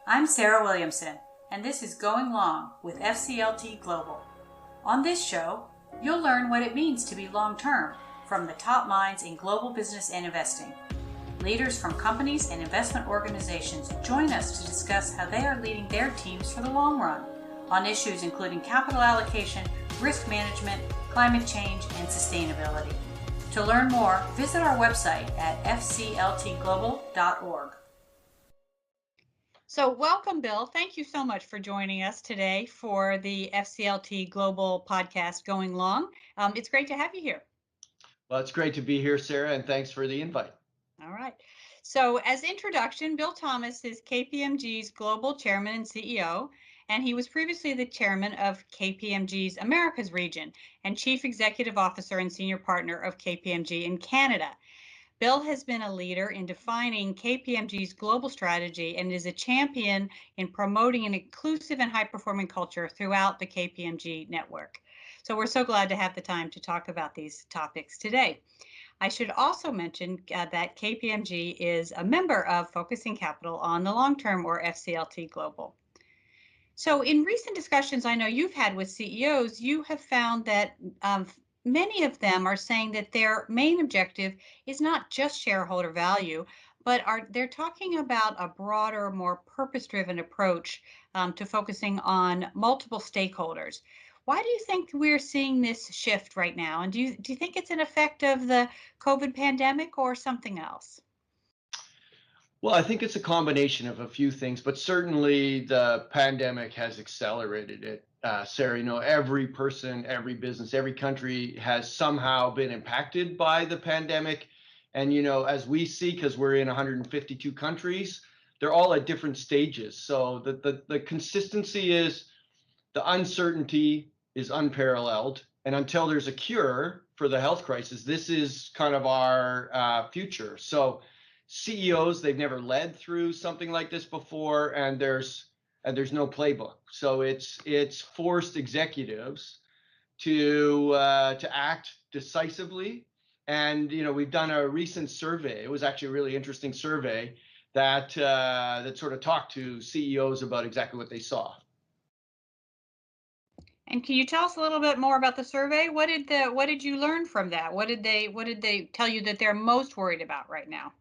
I'm Sarah Williamson, and this is Going Long with FCLT Global. On this show, you'll learn what it means to be long-term from the top minds in global business and investing. Leaders from companies and investment organizations join us to discuss how they are leading their teams for the long run on issues including capital allocation, risk management, climate change, and sustainability. To learn more, visit our website at fcltglobal.org. So welcome, Bill. Thank you so much for joining us today for the FCLT Global podcast Going Long. It's great to have you here. Well, it's great to be here, Sarah, and thanks for the invite. All right. So as introduction, Bill Thomas is KPMG's Global Chairman and CEO, and he was previously the chairman of KPMG's Americas region and Chief Executive Officer and Senior Partner of KPMG in Canada. Bill has been a leader in defining KPMG's global strategy and is a champion in promoting an inclusive and high-performing culture throughout the KPMG network. So we're so glad to have the time to talk about these topics today. I should also mention that KPMG is a member of Focusing Capital on the Long Term, or FCLT Global. So in recent discussions I know you've had with CEOs, you have found that many of them are saying that their main objective is not just shareholder value, but they're talking about a broader, more purpose-driven approach to focusing on multiple stakeholders. Why do you think we're seeing this shift right now? And do you think it's an effect of the COVID pandemic or something else? Well, I think it's a combination of a few things, but certainly the pandemic has accelerated it. Sarah, every person, every business, every country has somehow been impacted by the pandemic. And, as we see, because we're in 152 countries, they're all at different stages. So the consistency is the uncertainty is unparalleled. And until there's a cure for the health crisis, this is kind of our future. So CEOs, they've never led through something like this before, and there's no playbook. So it's forced executives to act decisively. And we've done a recent survey. It was actually a really interesting survey that sort of talked to CEOs about exactly what they saw. And can you tell us a little bit more about the survey? What did you learn from that? What did they tell you that they're most worried about right now?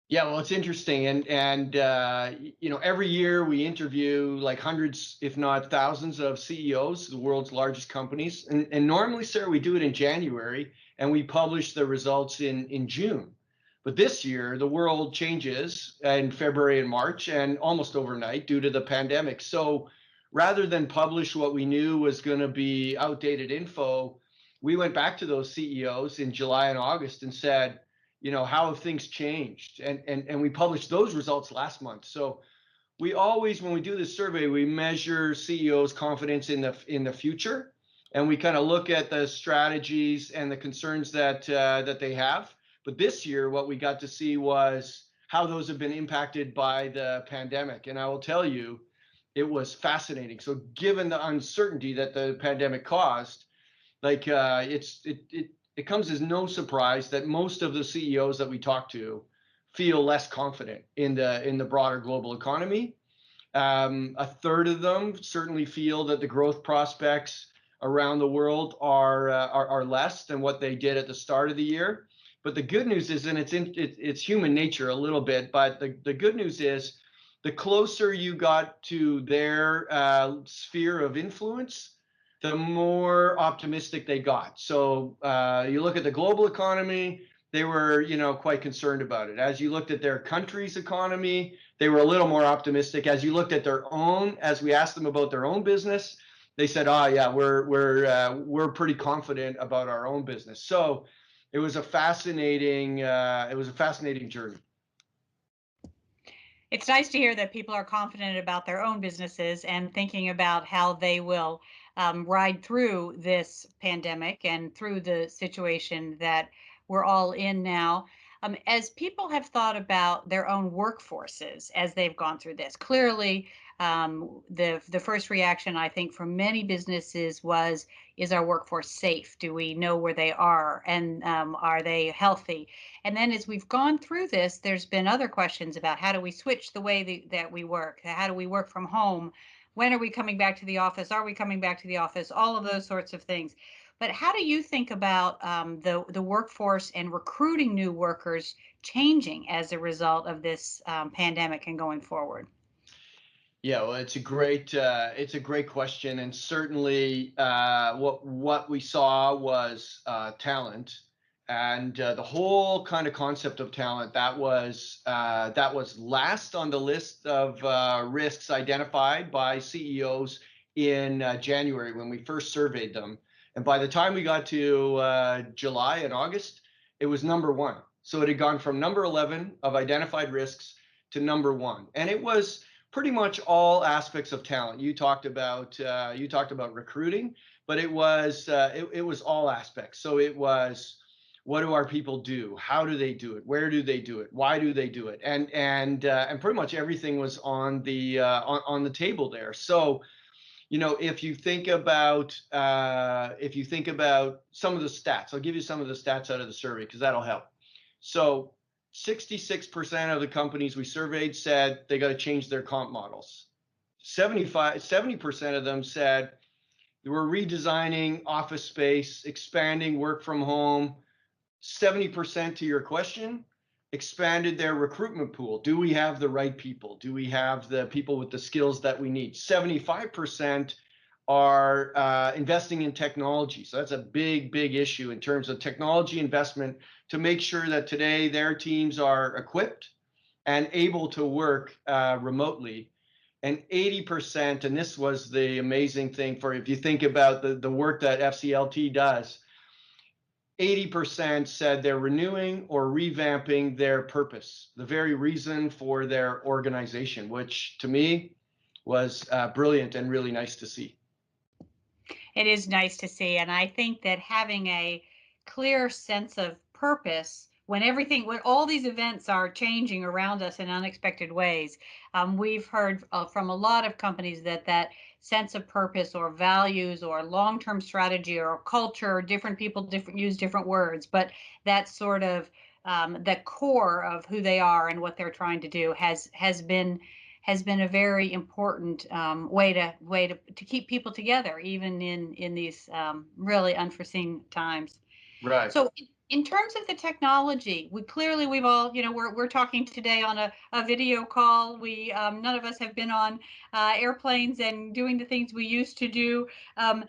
Yeah, well, it's interesting, and every year we interview like hundreds, if not thousands, of CEOs, the world's largest companies, and normally, Sarah, we do it in January, and we publish the results in June. But this year, the world changes in February and March, and almost overnight due to the pandemic. So rather than publish what we knew was going to be outdated info, we went back to those CEOs in July and August and said, how have things changed? And we published those results last month. So we always, when we do this survey, we measure CEOs' confidence in the future, and we kind of look at the strategies and the concerns that they have. But this year, what we got to see was how those have been impacted by the pandemic. And I will tell you, it was fascinating. So given the uncertainty that the pandemic caused, like it comes as no surprise that most of the CEOs that we talk to feel less confident in the broader global economy. A third of them certainly feel that the growth prospects around the world are less than what they did at the start of the year. But the good news is, and it's human nature a little bit, but the good news is, the closer you got to their sphere of influence, the more optimistic they got. So you look at the global economy, they were, quite concerned about it. As you looked at their country's economy, they were a little more optimistic. As you looked at their own, as we asked them about their own business, they said, yeah, we're pretty confident about our own business. So it was a fascinating journey. It's nice to hear that people are confident about their own businesses and thinking about how they will ride through this pandemic and through the situation that we're all in now. As people have thought about their own workforces as they've gone through this, clearly the first reaction I think from many businesses was, is our workforce safe? Do we know where they are, and are they healthy? And then as we've gone through this, there's been other questions about how do we switch the way that we work? How do we work from home? When are we coming back to the office? Are we coming back to the office? All of those sorts of things. But how do you think about the workforce and recruiting new workers changing as a result of this pandemic and going forward? Yeah, well, it's a great question, and certainly what we saw was talent, and the whole kind of concept of talent that was last on the list of risks identified by CEOs in January when we first surveyed them, and by the time we got to July and August, it was number one. So it had gone from number 11 of identified risks to number one, and it was pretty much all aspects of talent. You talked about recruiting, but it was all aspects. So it was, what do our people do? How do they do it? Where do they do it? Why do they do it? And pretty much everything was on the table there. So if you think about some of the stats, I'll give you some of the stats out of the survey because that'll help. So 66% of the companies we surveyed said they got to change their comp models. 70% of them said they were redesigning office space, expanding work from home. 70% to your question, expanded their recruitment pool. Do we have the right people? Do we have the people with the skills that we need? 75% are investing in technology. So that's a big issue in terms of technology investment to make sure that today their teams are equipped and able to work remotely. And 80%, and this was the amazing thing for if you think about the work that FCLT does, 80% said they're renewing or revamping their purpose, the very reason for their organization, which to me was brilliant and really nice to see. It is nice to see. And I think that having a clear sense of purpose when all these events are changing around us in unexpected ways, we've heard from a lot of companies that that sense of purpose or values or long-term strategy or culture, different people use different words, but that sort of the core of who they are and what they're trying to do has been a very important way to keep people together, even in these really unforeseen times. Right. So in terms of the technology, we've all, we're talking today on a video call. We none of us have been on airplanes and doing the things we used to do. How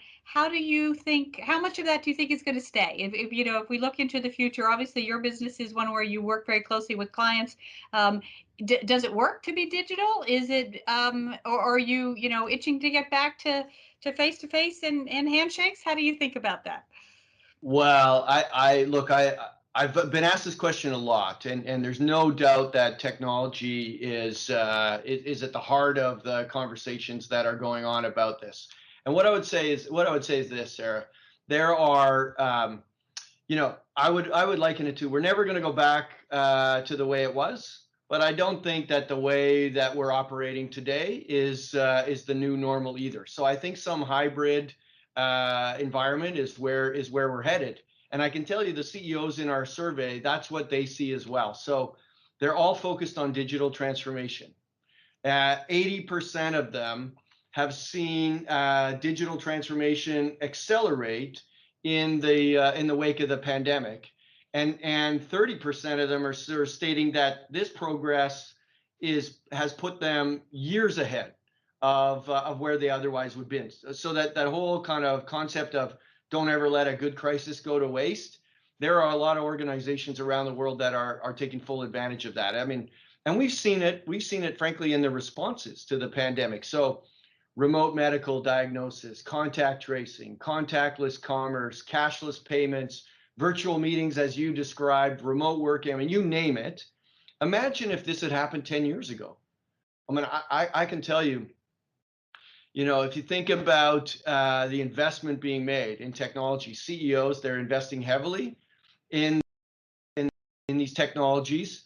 much of that do you think is going to stay? If we look into the future, obviously your business is one where you work very closely with clients. Does it work to be digital? Is it, or are you, itching to get back to face to face and handshakes? How do you think about that? Well, I've been asked this question a lot, and there's no doubt that technology is at the heart of the conversations that are going on about this. And what I would say is this, Sarah. There are, I would liken it to, we're never going to go back to the way it was, but I don't think that the way that we're operating today is the new normal either. So I think some hybrid environment is where we're headed. And I can tell you the CEOs in our survey, that's what they see as well. So they're all focused on digital transformation. 80% of them have seen digital transformation accelerate in the wake of the pandemic, and 30% of them are sort of stating that this progress has put them years ahead of where they otherwise would be. So that whole kind of concept of don't ever let a good crisis go to waste. There are a lot of organizations around the world that are taking full advantage of that. I mean, and we've seen it frankly in the responses to the pandemic. So remote medical diagnosis, contact tracing, contactless commerce, cashless payments, virtual meetings, as you described, remote work. I mean, you name it. Imagine if this had happened 10 years ago. I mean, I can tell you, if you think about the investment being made in technology, CEOs, they're investing heavily in in these technologies,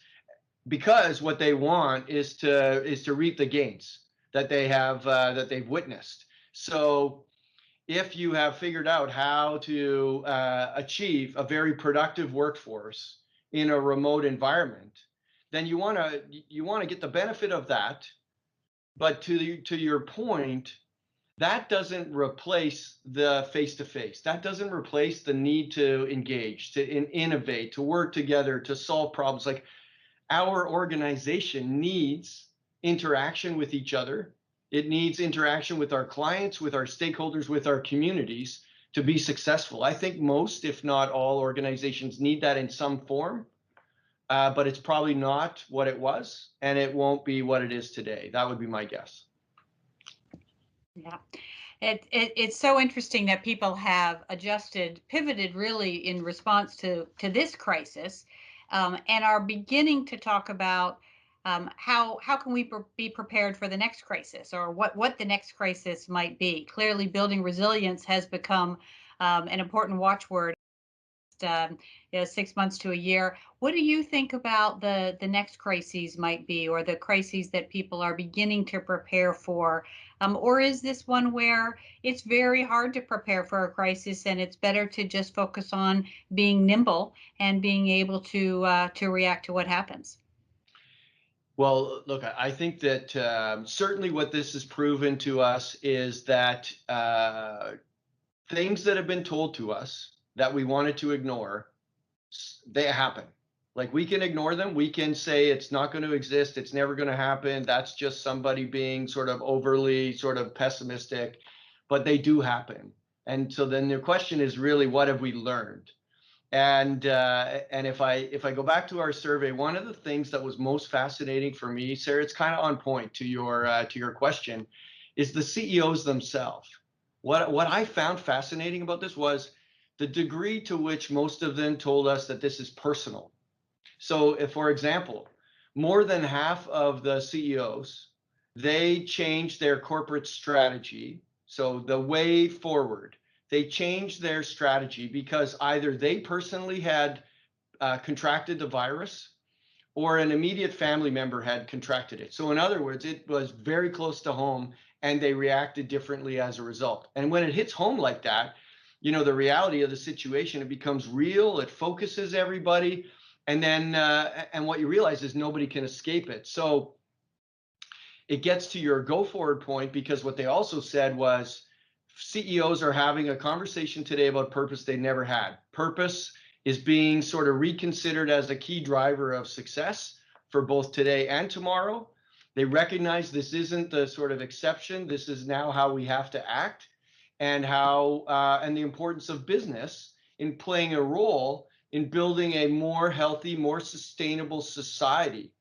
because what they want is to reap the gains that they've witnessed. So if you have figured out how to achieve a very productive workforce in a remote environment, then you want to get the benefit of that. But to your point, that doesn't replace the face to face. That doesn't replace the need to engage, to innovate, to work together, to solve problems. Like, our organization needs interaction with each other. It needs interaction with our clients, with our stakeholders, with our communities to be successful. I think most, if not all, organizations need that in some form, but it's probably not what it was, and it won't be what it is today. That would be my guess. Yeah. It's so interesting that people have adjusted, pivoted really in response to this crisis, and are beginning to talk about how can we be prepared for the next crisis, or what the next crisis might be. Clearly, building resilience has become an important watchword. 6 months to a year. What do you think about the next crises might be, or the crises that people are beginning to prepare for? Or is this one where it's very hard to prepare for a crisis, and it's better to just focus on being nimble and being able to react to what happens? Well, look, I think that certainly what this has proven to us is that things that have been told to us that we wanted to ignore, they happen. Like, we can ignore them. We can say it's not going to exist. It's never going to happen. That's just somebody being sort of overly sort of pessimistic, but they do happen. And so then the question is really, what have we learned? And if I go back to our survey, one of the things that was most fascinating for me, Sarah, it's kind of on point to your question, is the CEOs themselves. What I found fascinating about this was the degree to which most of them told us that this is personal. So, if, for example, more than half of the CEOs, they changed their corporate strategy. So the way forward, they changed their strategy because either they personally had contracted the virus, or an immediate family member had contracted it. So in other words, it was very close to home, and they reacted differently as a result. And when it hits home like that, the reality of the situation, it becomes real, it focuses everybody, and then and what you realize is nobody can escape it. So it gets to your go forward point, because what they also said was CEOs are having a conversation today about purpose they never had. Purpose is being sort of reconsidered as a key driver of success for both today and tomorrow. They recognize this isn't the sort of exception. This is now how we have to act, and and the importance of business in playing a role in building a more healthy, more sustainable society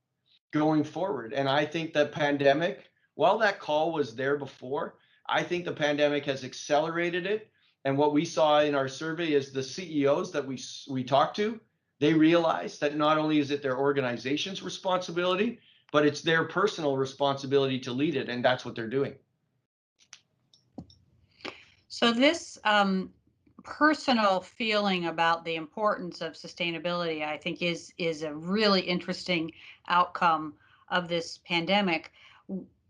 going forward. And I think the pandemic, while that call was there before, I think the pandemic has accelerated it. And what we saw in our survey is the CEOs that we talked to, they realize that not only is it their organization's responsibility, but it's their personal responsibility to lead it, and that's what they're doing. So this personal feeling about the importance of sustainability, I think, is a really interesting outcome of this pandemic.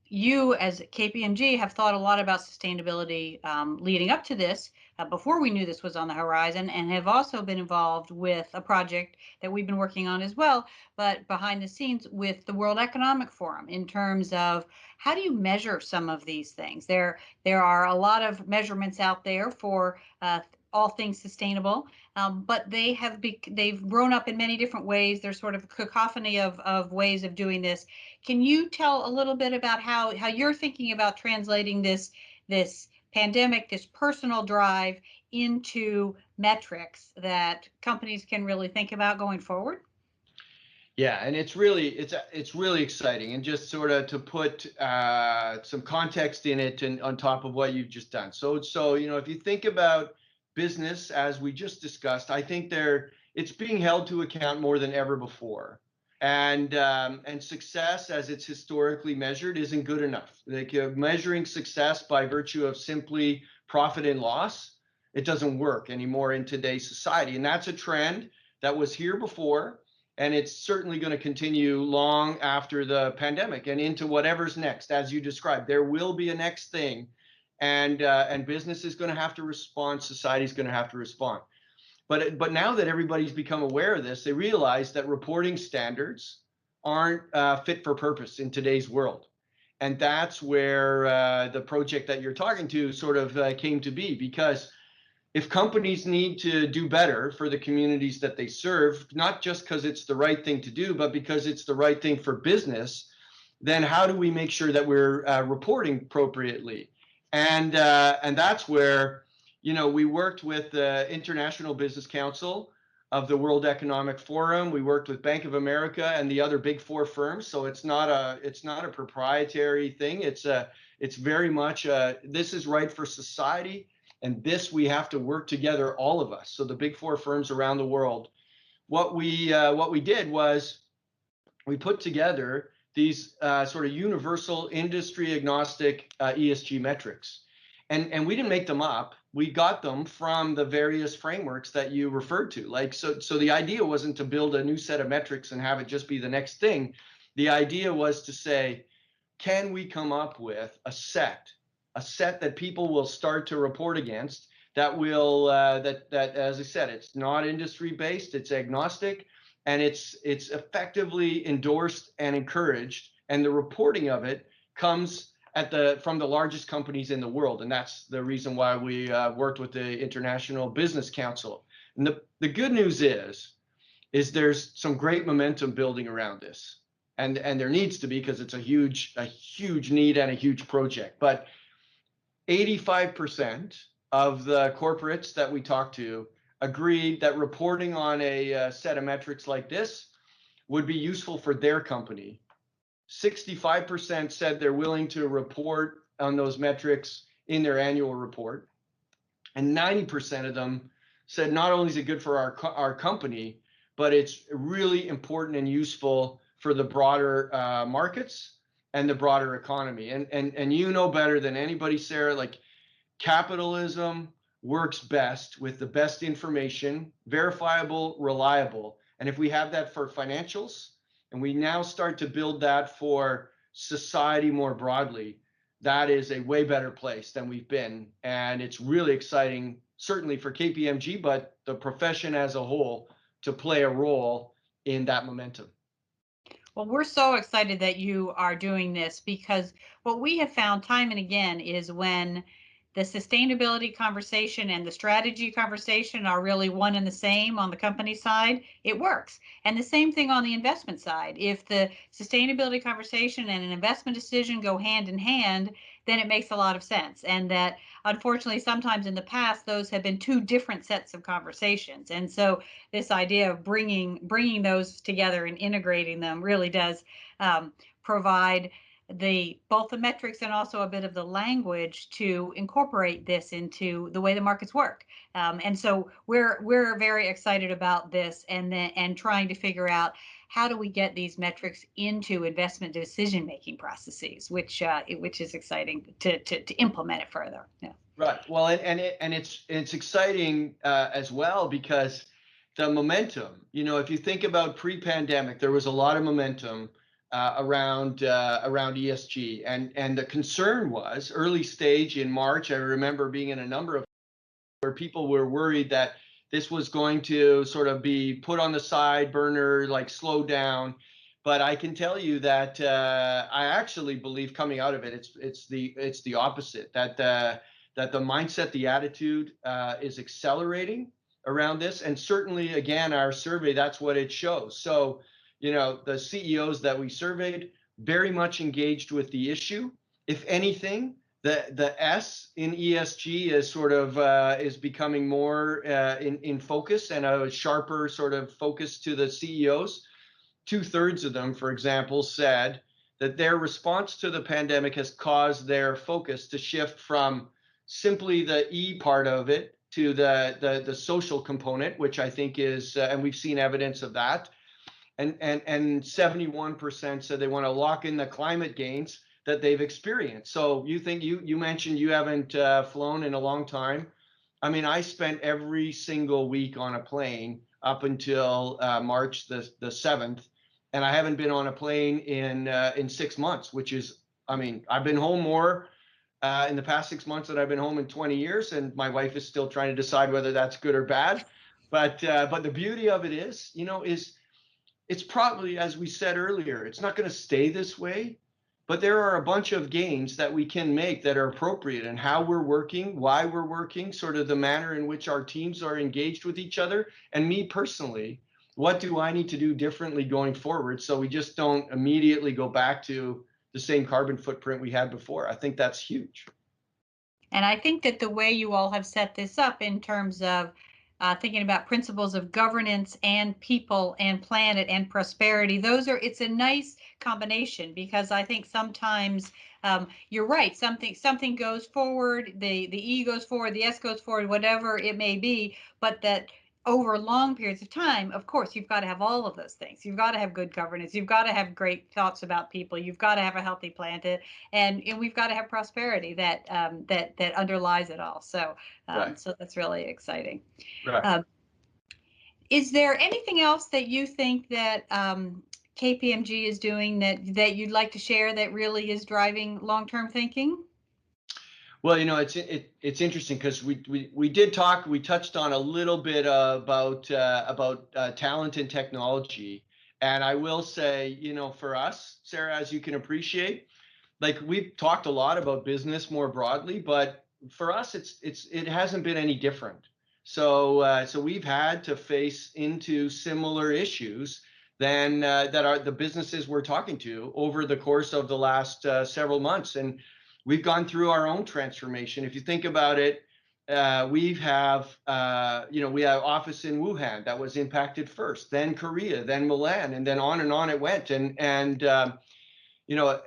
You, as KPMG, have thought a lot about sustainability leading up to this, before we knew this was on the horizon, and have also been involved with a project that we've been working on as well, but behind the scenes, with the World Economic Forum, in terms of how do you measure some of these things. There are a lot of measurements out there for all things sustainable, but they've grown up in many different ways. There's sort of a cacophony of ways of doing this. Can you tell a little bit about how you're thinking about translating this pandemic, this personal drive, into metrics that companies can really think about going forward? Yeah, and it's really exciting, and just sort of to put some context in it, and on top of what you've just done. So if you think about business as we just discussed, I think it's being held to account more than ever before, and success as it's historically measured isn't good enough. Like, measuring success by virtue of simply profit and loss, it doesn't work anymore in today's society, and that's a trend that was here before. and it's certainly going to continue long after the pandemic and into whatever's next. As you described, there will be a next thing, and business is going to have to respond. Society is going to have to respond. But now that everybody's become aware of this, they realize that reporting standards aren't fit for purpose in today's world. And that's where the project that you're talking to sort of came to be, because if companies need to do better for the communities that they serve, not just because it's the right thing to do, but because it's the right thing for business, then how do we make sure that we're reporting appropriately? And that's where, we worked with the International Business Council of the World Economic Forum. We worked with Bank of America and the other big four firms. So it's not a proprietary thing. It's very much this is right for society, and this we have to work together, all of us. So the big four firms around the world. What we did was we put together these sort of universal industry agnostic ESG metrics. And we didn't make them up. We got them from the various frameworks that you referred to. So the idea wasn't to build a new set of metrics and have it just be the next thing. The idea was to say, can we come up with a set that people will start to report against, that will that as I said, it's not industry based, it's agnostic, and it's effectively endorsed and encouraged, and the reporting of it comes from the largest companies in the world. And that's the reason why we worked with the International Business Council. And the good news is there's some great momentum building around this, and there needs to be, because it's a huge need and a huge project. But 85% of the corporates that we talked to agreed that reporting on a set of metrics like this would be useful for their company. 65% said they're willing to report on those metrics in their annual report. And 90% of them said not only is it good for our company, but it's really important and useful for the broader markets and the broader economy. And you know better than anybody, Sarah, like, capitalism works best with the best information, verifiable, reliable. And if we have that for financials, and we now start to build that for society more broadly, that is a way better place than we've been. And it's really exciting, certainly for KPMG, but the profession as a whole, to play a role in that momentum. Well, we're so excited that you are doing this, because what we have found time and again is when the sustainability conversation and the strategy conversation are really one and the same on the company side, it works. And the same thing on the investment side. If the sustainability conversation and an investment decision go hand in hand, then it makes a lot of sense. And that, unfortunately, sometimes in the past, those have been two different sets of conversations. And so this idea of bringing those together and integrating them really does provide both the metrics and also a bit of the language to incorporate this into the way the markets work. And so we're very excited about this, and trying to figure out how do we get these metrics into investment decision-making processes, which is exciting to implement it further. Yeah. Right. Well, it's exciting as well, because the momentum, if you think about pre-pandemic, there was a lot of momentum around ESG, and the concern was early stage in March. I remember being in a number of where people were worried that this was going to sort of be put on the side burner, like slow down. But I can tell you that I actually believe coming out of it, it's the opposite. That the mindset, the attitude is accelerating around this, and certainly, again, our survey, that's what it shows. So, the CEOs that we surveyed very much engaged with the issue. If anything, the S in ESG is sort of is becoming more in focus, and a sharper sort of focus to the CEOs. 2/3 of them, for example, said that their response to the pandemic has caused their focus to shift from simply the E part of it to the social component, which I think is, and we've seen evidence of that. And 71% said they want to lock in the climate gains that they've experienced. So you mentioned you haven't flown in a long time. I mean, I spent every single week on a plane up until March the 7th, and I haven't been on a plane in 6 months, which is, I mean, I've been home more in the past 6 months than I've been home in 20 years, and my wife is still trying to decide whether that's good or bad. But the beauty of it is, it's probably, as we said earlier, it's not going to stay this way, but there are a bunch of gains that we can make that are appropriate in how we're working, why we're working, sort of the manner in which our teams are engaged with each other. And me personally, what do I need to do differently going forward so we just don't immediately go back to the same carbon footprint we had before? I think that's huge. And I think that the way you all have set this up in terms of thinking about principles of governance and people and planet and prosperity, it's a nice combination, because I think sometimes you're right, something goes forward, the E goes forward, the S goes forward, whatever it may be, but that over long periods of time, of course, you've got to have all of those things. You've got to have good governance. You've got to have great thoughts about people. You've got to have a healthy planet, and we've got to have prosperity that underlies it all. Right. So that's really exciting. Right. Um, is there anything else that you think that KPMG is doing that you'd like to share that really is driving long-term thinking? Well, it's interesting because we did talk, we touched on a little bit about talent and technology, and I will say, for us, Sarah, as you can appreciate, like we've talked a lot about business more broadly, but for us, it hasn't been any different. So we've had to face into similar issues than that are the businesses we're talking to over the course of the last several months, and we've gone through our own transformation. If you think about it, we have office in Wuhan that was impacted first, then Korea, then Milan, and then on it went. And you know,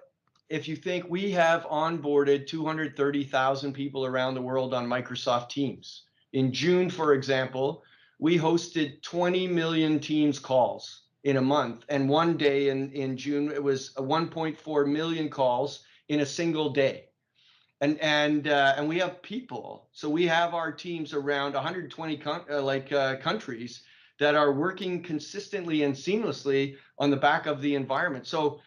if you think we have onboarded 230,000 people around the world on Microsoft Teams. In June, for example, we hosted 20 million Teams calls in a month. And one day in June, it was 1.4 million calls in a single day. And we have people. So we have our teams around 120 countries that are working consistently and seamlessly on the back of the environment. So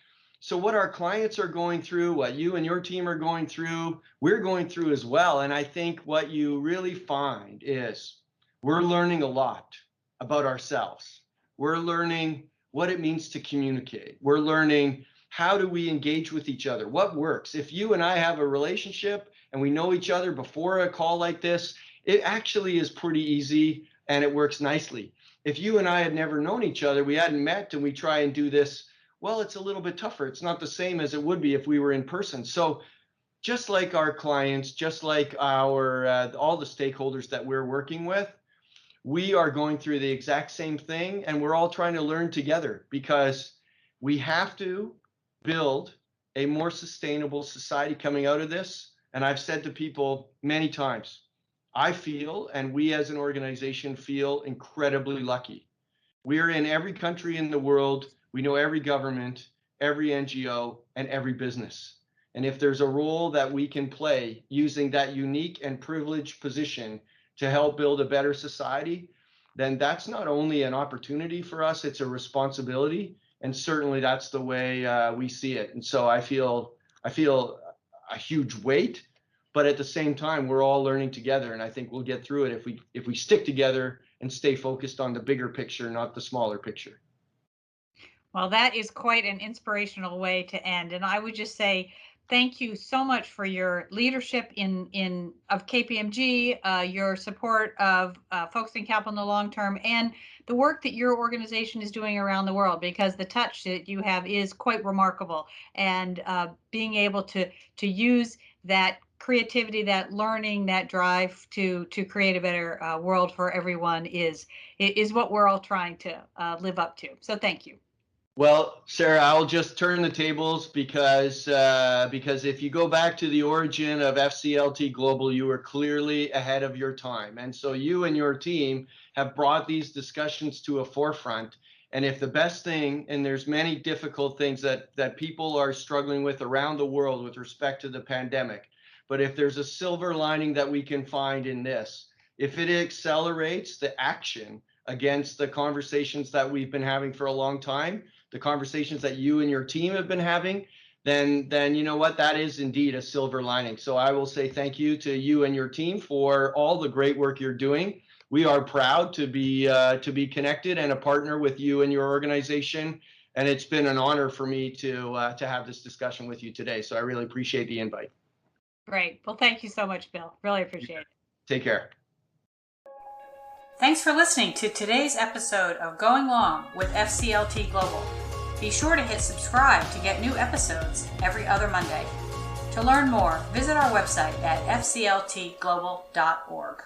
what our clients are going through, what you and your team are going through, we're going through as well. And I think what you really find is we're learning a lot about ourselves. We're learning what it means to communicate. We're learning, how do we engage with each other? What works? If you and I have a relationship and we know each other before a call like this, it actually is pretty easy and it works nicely. If you and I had never known each other, we hadn't met, and we try and do this, well, it's a little bit tougher. It's not the same as it would be if we were in person. So just like our clients, just like our all the stakeholders that we're working with, we are going through the exact same thing, and we're all trying to learn together, because we have to build a more sustainable society coming out of this. And I've said to people many times, I feel, and we as an organization feel, incredibly lucky. We're in every country in the world. We know every government, every NGO, and every business. And if there's a role that we can play using that unique and privileged position to help build a better society, then that's not only an opportunity for us, it's a responsibility. And certainly that's the way we see it. And so I feel a huge weight, but at the same time, we're all learning together. And I think we'll get through it if we stick together and stay focused on the bigger picture, not the smaller picture. Well, that is quite an inspirational way to end. And I would just say thank you so much for your leadership of KPMG, your support of focusing capital in the long term, and the work that your organization is doing around the world, because the touch that you have is quite remarkable. And being able to use that creativity, that learning, that drive to create a better world for everyone is what we're all trying to live up to. So thank you. Well, Sarah, I'll just turn the tables, because if you go back to the origin of FCLT Global, you were clearly ahead of your time. And so you and your team have brought these discussions to a forefront. And if the best thing, and there's many difficult things that people are struggling with around the world with respect to the pandemic, but if there's a silver lining that we can find in this, if it accelerates the action against the conversations that we've been having for a long time, the conversations that you and your team have been having, then you know what, that is indeed a silver lining. So I will say thank you to you and your team for all the great work you're doing. We are proud to be connected and a partner with you and your organization. And it's been an honor for me to have this discussion with you today. So I really appreciate the invite. Great. Well, thank you so much, Bill. Really appreciate it. Take care. Thanks for listening to today's episode of Going Long with FCLT Global. Be sure to hit subscribe to get new episodes every other Monday. To learn more, visit our website at fcltglobal.org.